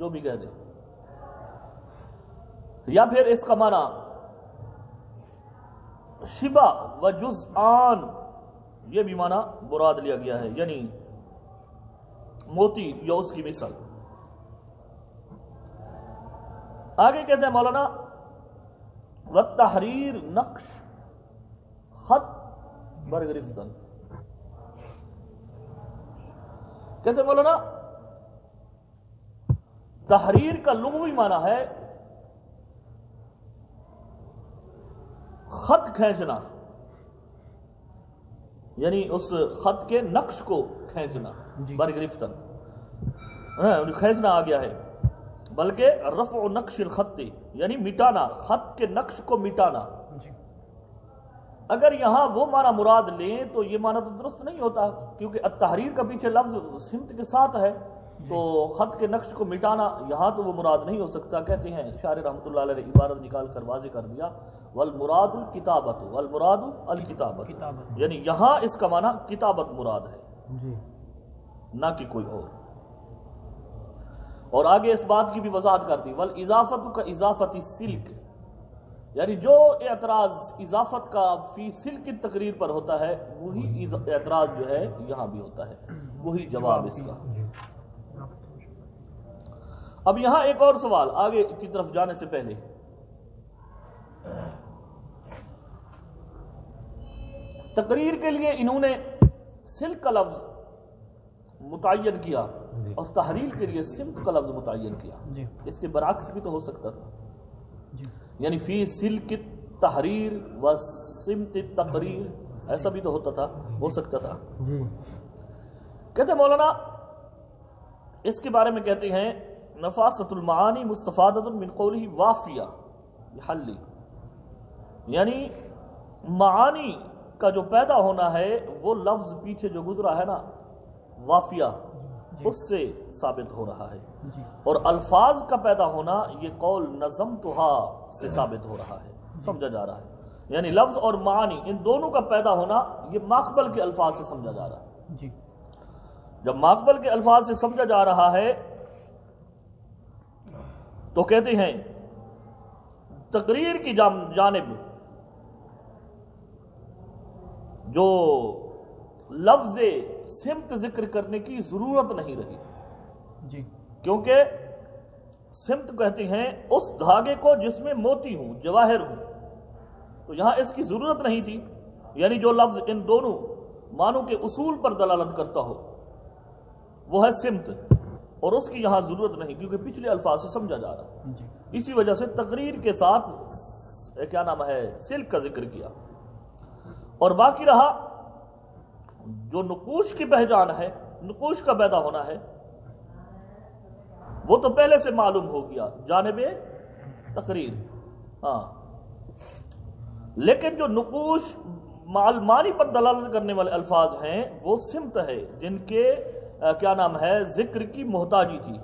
جو بھی کہہ دے. یا پھر اس کا معنی شبہ و جزآن، یہ بھی معنی مراد لیا گیا ہے، یعنی موتی یا اس کی مثل. آگے کہتے ہیں مولانا والتحریر نقش خط برگرفتن. کہتے ہیں مولانا تحریر کا لغوی معنی ہے خط کھینچنا، یعنی اس خط کے نقش کو کھینچنا. برگرفتن کھینچنا آ گیا ہے، بلکہ رفع نقش الخط یعنی مٹانا، خط کے نقش کو مٹانا. اگر یہاں وہ معنی مراد لیں تو یہ معنی تو درست نہیں ہوتا، کیونکہ التحریر کا پیچھے لفظ سمت کے ساتھ ہے، تو خط کے نقش کو مٹانا یہاں تو وہ مراد نہیں ہو سکتا. کہتے ہیں شاعر رحمۃ اللہ علیہ نے عبارت نکال کر واضح کر دیا، والمراد الکتابت، والمراد الکتابت، یعنی یہاں اس کا معنی کتابت مراد ہے نہ کہ کوئی اور. اور آگے اس بات کی بھی وضاحت کر دی، والاضافت کا اضافت سلک، یعنی جو اعتراض اضافت کا فی سلک کی تقریر پر ہوتا ہے وہی اعتراض جو ہے یہاں بھی ہوتا ہے، وہی جواب اس کا. اب یہاں ایک اور سوال آگے کی طرف جانے سے پہلے، تقریر کے لیے انہوں نے سلک کا لفظ متعین کیا اور تحریر کے لیے سمت کا لفظ متعین کیا. اس کے برعکس بھی تو ہو سکتا تھا، یعنی فی سلک تحریر و سمت تقریر، ایسا بھی تو ہوتا تھا، ہو سکتا تھا. کہتے مولانا اس کے بارے میں کہتے ہیں نفاست المعانی مستفادۃ من قولہ وافیہ حلی، یعنی معانی کا جو پیدا ہونا ہے وہ لفظ پیچھے جو گزرا ہے نا وافیہ، اس سے ثابت ہو رہا ہے، اور الفاظ کا پیدا ہونا یہ قول نظمتھا سے ثابت ہو رہا ہے، سمجھا جا رہا ہے. یعنی لفظ اور معانی ان دونوں کا پیدا ہونا یہ ماقبل کے الفاظ سے سمجھا جا رہا ہے. جب ماقبل کے الفاظ سے سمجھا جا رہا ہے تو کہتے ہیں تقریر کی جانب جو لفظ سمت ذکر کرنے کی ضرورت نہیں رہی، کیونکہ سمت کہتے ہیں اس دھاگے کو جس میں موتی ہوں، جواہر ہوں، تو یہاں اس کی ضرورت نہیں تھی. یعنی جو لفظ ان دونوں معنوں کے اصول پر دلالت کرتا ہو وہ ہے سمت، اور اس کی یہاں ضرورت نہیں کیونکہ پچھلے الفاظ سے سمجھا جا رہا ہے. اسی وجہ سے تقریر کے ساتھ کیا نام ہے سلک کا ذکر کیا. اور باقی رہا جو نقوش کی پہچان ہے، نقوش کا پیدا ہونا ہے، وہ تو پہلے سے معلوم ہو گیا جانب تقریر. ہاں، لیکن جو نقوش معنی پر دلالت کرنے والے الفاظ ہیں وہ سمت ہے، جن کے کیا نام ہے ذکر کی محتاجی تھی.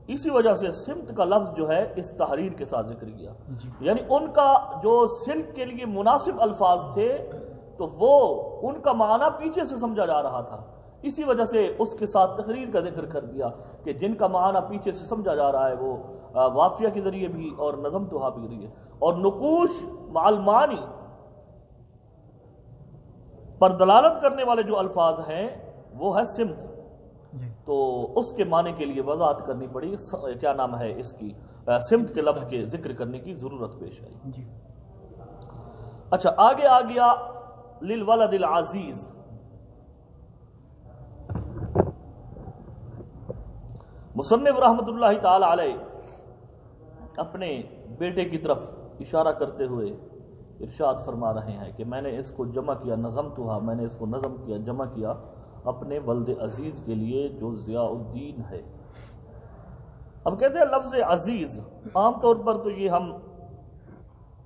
اسی وجہ سے سمت کا لفظ جو ہے اس تحریر کے ساتھ ذکر کیا. یعنی ان کا جو سلک کے لیے مناسب الفاظ تھے تو وہ ان کا معنی پیچھے سے سمجھا جا رہا تھا، اسی وجہ سے اس کے ساتھ تقریر کا ذکر کر دیا کہ جن کا معنی پیچھے سے سمجھا جا رہا ہے وہ وافیہ کے ذریعے بھی اور نظمتھا کے ذریعے. اور نقوش مع المعانی پر دلالت کرنے والے جو الفاظ ہیں وہ ہے سمت، تو اس کے معنی کے لیے وضاحت کرنی پڑی، کیا نام ہے اس کی سمت کے لفظ کے ذکر کرنے کی ضرورت پیش آئی. اچھا، آگے آ گیا للولد العزیز. مصنف رحمۃ اللہ تعالی علیہ اپنے بیٹے کی طرف اشارہ کرتے ہوئے ارشاد فرما رہے ہیں کہ میں نے اس کو جمع کیا، نظمتھا، میں نے اس کو نظم کیا، جمع کیا اپنے ولد عزیز کے لیے جو ضیاء الدین ہے. اب کہتے ہیں لفظ عزیز عام طور پر تو یہ ہم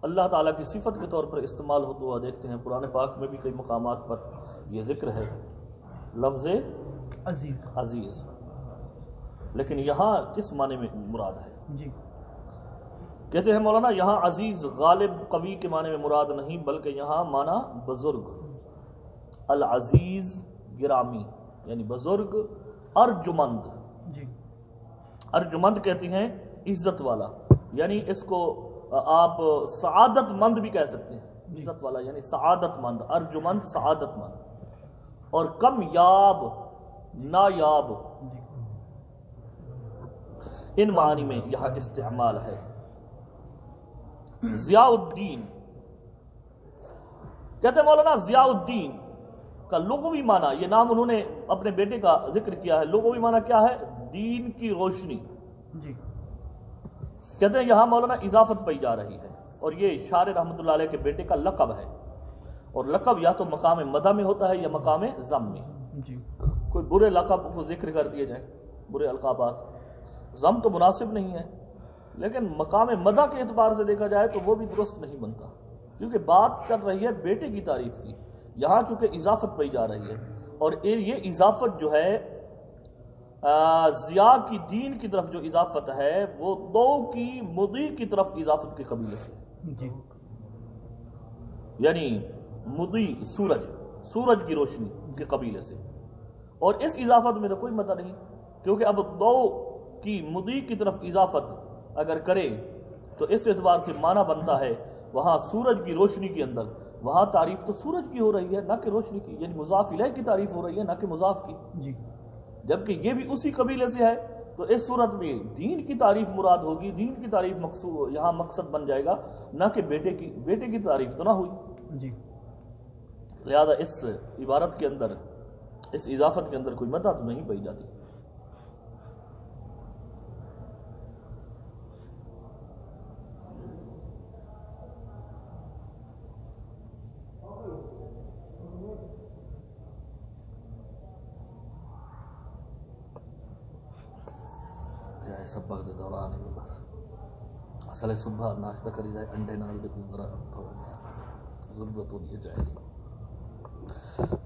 اللہ تعالیٰ کی صفت کے طور پر استعمال ہوتا ہوا دیکھتے ہیں. قرآن پاک میں بھی کئی مقامات پر یہ ذکر ہے لفظ عزیز، لیکن یہاں کس معنی میں مراد ہے؟ کہتے ہیں مولانا یہاں عزیز غالب قوی کے معنی میں مراد نہیں، بلکہ یہاں معنی بزرگ، العزیز گرامی، یعنی بزرگ، ارجمند. ارجمند کہتی ہیں عزت والا، یعنی اس کو آپ سعادت مند بھی کہہ سکتے ہیں، عزت والا یعنی سعادت مند، ارجمند سعادت مند، اور کم یاب نایاب، ان معنی میں یہاں استعمال ہے۔ ضیاء الدین کہتے ہیں مولانا ضیاء الدین کا لغوی معنی، یہ نام انہوں نے اپنے بیٹے کا ذکر کیا ہے، لغوی معنی کیا ہے؟ دین کی روشنی۔ کہتے ہیں یہاں مولانا اضافت پائی جا رہی ہے، اور یہ شاعر رحمۃ اللہ علیہ کے بیٹے کا لقب ہے، اور لقب یا تو مقام مدح میں ہوتا ہے یا مقام ذم میں۔ کوئی برے لقب کو ذکر کر دیے جائیں، برے القابات، ذم تو مناسب نہیں ہے، لیکن مقام مدح کے اعتبار سے دیکھا جائے تو وہ بھی درست نہیں بنتا، کیونکہ بات کر رہی ہے بیٹے کی تعریف کی، یہاں چونکہ اضافت پائی جا رہی ہے، اور یہ اضافت جو ہے ضیاء کی دین کی طرف جو اضافت ہے وہ دو کی مضی کی طرف اضافت کے قبیلے سے، یعنی مضی سورج کی روشنی کے قبیلے سے، اور اس اضافت میں تو کوئی مدح نہیں، کیونکہ اب دو کی مضی کی طرف اضافت اگر کرے تو اس اعتبار سے معنی بنتا ہے وہاں سورج کی روشنی کے اندر، وہاں تعریف تو سورج کی ہو رہی ہے نہ کہ روشنی کی، یعنی مضاف الیہ کی تعریف ہو رہی ہے نہ کہ مضاف کی، جبکہ یہ بھی اسی قبیلے سے ہے، تو اس صورت میں دین کی تعریف مراد ہوگی، دین کی تعریف مقصود یہاں مقصد بن جائے گا، نہ کہ بیٹے کی تعریف تو نہ ہوئی، لہذا اس عبارت کے اندر، اس اضافت کے اندر کوئی مدح تو نہیں پائی جاتی۔ سب وقت دوران بس اصل صبح ناشتہ کری جائے، انڈے نال دے ذرا ضرورت ہونی چاہیے۔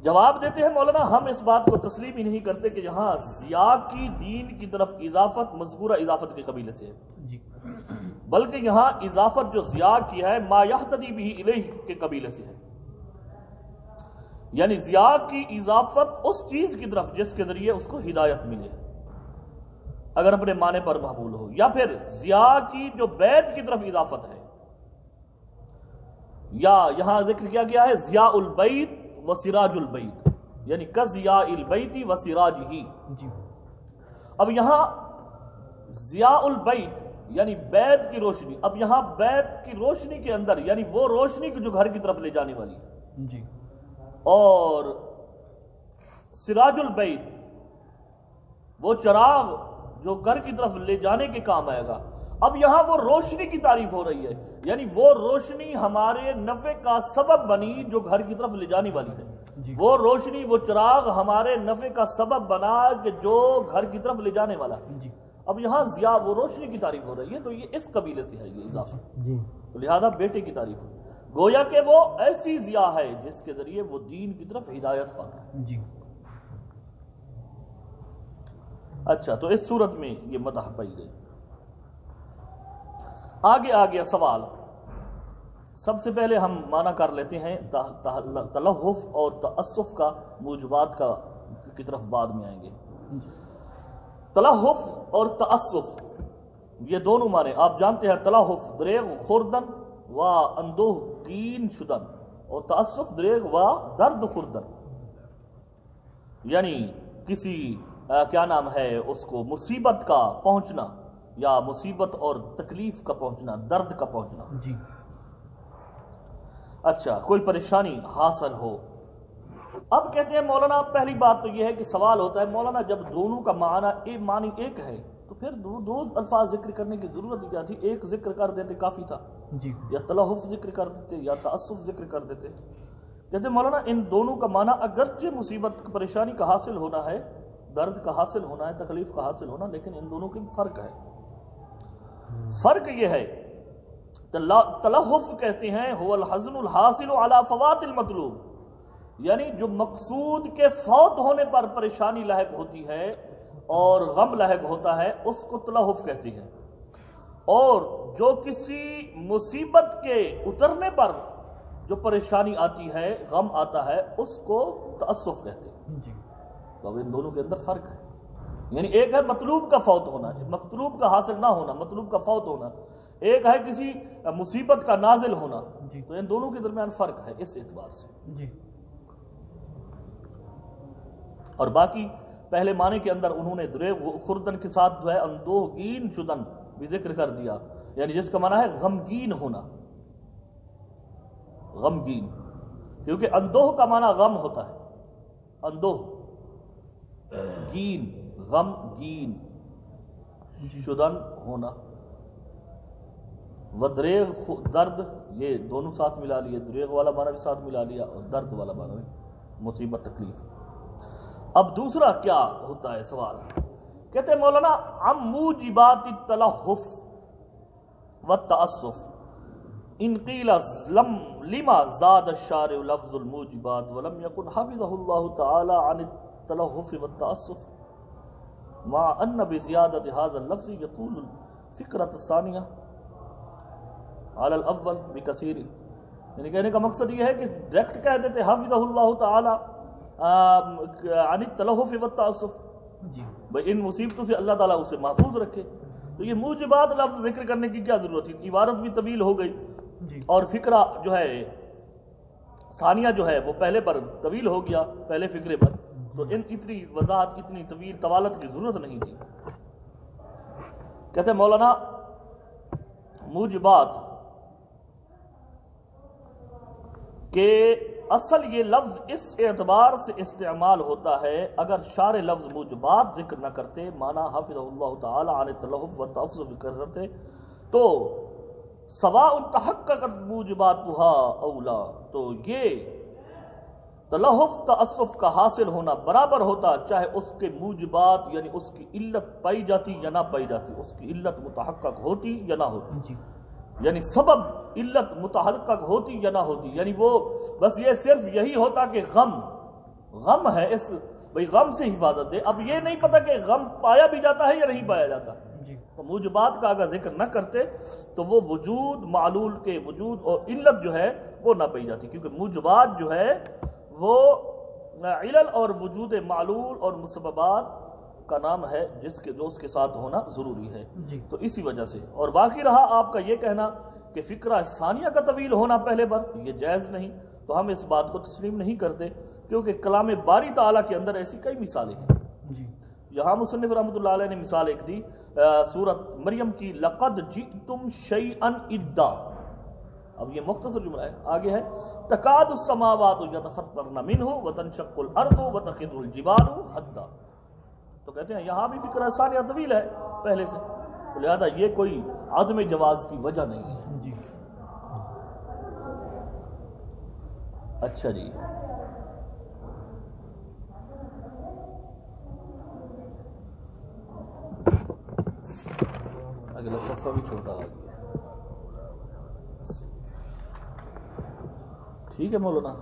جواب دیتے ہیں مولانا ہم اس بات کو تسلیم ہی نہیں کرتے کہ یہاں ضیاء کی دین کی طرف اضافت مذکورہ اضافت کے قبیلے سے ہے، بلکہ یہاں اضافت جو ضیاء کی ہے ما یہتدی بہ الیہ کے قبیلے سے ہے، یعنی ضیاء کی اضافت اس چیز کی طرف جس کے ذریعے اس کو ہدایت ملے اگر اپنے معنی پر محمول ہو، یا پھر ضیاء کی جو بیت کی طرف اضافت ہے، یا یہاں ذکر کیا گیا ہے ضیاء البیت و سراج البیت، یعنی کضیاء البیت و سراجہ۔ اب یہاں ضیاء البیت یعنی بیت کی روشنی، اب یہاں بیت کی روشنی کے اندر یعنی وہ روشنی جو گھر کی طرف لے جانے والی ہے، اور سراج البیت وہ چراغ جو گھر کی طرف لے جانے کے کام آئے گا۔ اب یہاں وہ روشنی کی تعریف ہو رہی ہے، یعنی وہ روشنی ہمارے نفع کا سبب بنی جو گھر کی طرف لے جانے والی ہے، وہ روشنی وہ چراغ ہمارے نفع کا سبب بنا کہ جو گھر کی طرف لے جانے والا ہے۔ اب یہاں ضیاء وہ روشنی کی تعریف ہو رہی ہے، تو یہ اس قبیلے سے ہے یہ اضافہ، تو لہذا بیٹے کی تعریف ہو، گویا کہ وہ ایسی ضیاء ہے جس کے ذریعے وہ دین کی طرف ہدایت پاتا ہے۔ اچھا، تو اس صورت میں یہ مدح پائی گئی۔ آگے آ گیا سوال، سب سے پہلے ہم معنی کر لیتے ہیں تلہف اور تأسف کا، موجبات کی طرف بعد میں آئیں گے۔ تلہف اور تأسف یہ دونوں معنی آپ جانتے ہیں، تلہف دریغ خوردن و اندوہ کین شدن، اور تأسف دریغ و درد خوردن، یعنی کسی کیا نام ہے اس کو مصیبت کا پہنچنا یا مصیبت اور تکلیف کا پہنچنا، درد کا پہنچنا۔ اچھا، کوئی پریشانی حاصل ہو۔ اب کہتے ہیں مولانا پہلی بات تو یہ ہے کہ سوال ہوتا ہے مولانا جب دونوں کا معنی ایک ہے تو پھر دو الفاظ ذکر کرنے کی ضرورت ہی کیا تھی؟ ایک ذکر کر دیتے کافی تھا، یا تلہف ذکر کر دیتے یا تأسف ذکر کر دیتے۔ کہتے ہیں مولانا ان دونوں کا معنی اگرچہ مصیبت پریشانی کا حاصل ہونا ہے، درد کا حاصل ہونا ہے، تکلیف کا حاصل ہونا، لیکن ان دونوں کی فرق ہے۔ فرق یہ ہے، تلہف کہتے ہیں هو الحزن الحاصل على فوات المطلوب، یعنی جو مقصود کے فوت ہونے پر پریشانی لاحق ہوتی ہے اور غم لاحق ہوتا ہے اس کو تلہف کہتے ہیں، اور جو کسی مصیبت کے اترنے پر جو پریشانی آتی ہے، غم آتا ہے، اس کو تأسف کہتے ہیں۔ تو اب ان دونوں کے اندر فرق ہے۔ یعنی ایک ہے مطلوب کا فوت ہونا، مطلوب کا حاصل نہ ہونا، مطلوب کا فوت ہونا، ایک ہے کسی مصیبت کا نازل ہونا، تو ان دونوں کے درمیان فرق ہے اس اعتبار سے۔ اور باقی پہلے معنی کے اندر انہوں نے دریغ خوردن کے ساتھ جو ہے اندوہگین شدن بھی ذکر کر دیا، یعنی جس کا معنی ہے غمگین ہونا، غمگین، کیونکہ اندوہ کا معنی غم ہوتا ہے، اندوہ گین، غمگین شدن ہونا، ودریغ درد، یہ دونوں ساتھ ملا لیے، دریغ والا معنی بھی ساتھ ملا لیا اور درد والا معنی بھی، مصیبت تکلیف۔ اب دوسرا کیا ہوتا ہے سوال، کہتے ہیں مولانا عن موجبات التلہف والتأسف ان قیل لما زاد الشارع لفظ الموجبات ولم يكن حفظه الله تعالى عن التلہف والتأسف مع ان بزیادت هذا اللفظ يطول الفکرة الثانیہ على الاول بکثیر، یعنی کہنے کا مقصد یہ ہے کہ ڈائریکٹ کہہ دیتے حفظہ اللہ تعالی عن التلہف والتأسف، بھئی ان مصیبتوں سے اللہ تعالیٰ اسے محفوظ رکھے، تو یہ موجبات لفظ ذکر کرنے کی کیا ضرورت تھی، عبارت بھی طویل ہو گئی اور فکرہ جو ہے ثانیہ جو ہے وہ پہلے پر طویل ہو گیا، پہلے فکرے پر، تو اتنی وضاحت، اتنی طویل طوالت کی ضرورت نہیں تھی۔ کہتے ہیں مولانا موجبات کہ اصل یہ لفظ اس اعتبار سے استعمال ہوتا ہے، اگر شارع لفظ موجبات ذکر نہ کرتے، معنی حفظہ اللہ تعالی عن التلہف والتأسف کرتے، تو سواء تحققت موجباتها او لا، تو یہ تلہف تأسف کا حاصل ہونا برابر ہوتا، چاہے اس کے موجبات یعنی اس کی علت پائی جاتی یا نہ پائی جاتی، اس کی علت متحقق ہوتی یا نہ ہوتی، یعنی سبب علت متحقق ہوتی یا نہ ہوتی، یعنی وہ بس یہ صرف یہی ہوتا کہ غم ہے، اس بھئی غم سے حفاظت دے، اب یہ نہیں پتا کہ غم پایا بھی جاتا ہے یا نہیں پایا جاتا، تو موجبات کا اگر ذکر نہ کرتے تو وہ وجود معلول کے وجود اور علت جو ہے وہ نہ پائی جاتی، کیونکہ موجبات جو ہے وہ علل اور وجود معلول اور مسببات کا نام ہے جو اس کے ساتھ ہونا ضروری ہے، تو اسی وجہ سے۔ اور باقی رہا آپ کا یہ کہنا کہ فکرہ ثانیہ کا طویل ہونا پہلے پر، یہ جائز نہیں، تو ہم اس بات کو تسلیم نہیں کرتے، کیونکہ کلام باری تعالیٰ کے اندر ایسی کئی مثالیں ہیں۔ یہاں مصنف رحمۃ اللہ علیہ نے مثال ایک دی سورۃ مریم کی، لقد جئتم شیئا ادا، اب یہ مختصر جملہ ہے، آگے ہے تکاد السماوات یتفطرن منہ وتنشق الارض وتخر الجبال حدا، تو کہتے ہیں یہاں بھی فکرہ ثانیہ طویل ہے پہلے سے، تو لہذا یہ کوئی عدم جواز کی وجہ نہیں ہے۔ اچھا جی، اگلا صفحہ بھی چھوٹا آ گیا، ٹھیک ہے مولانا،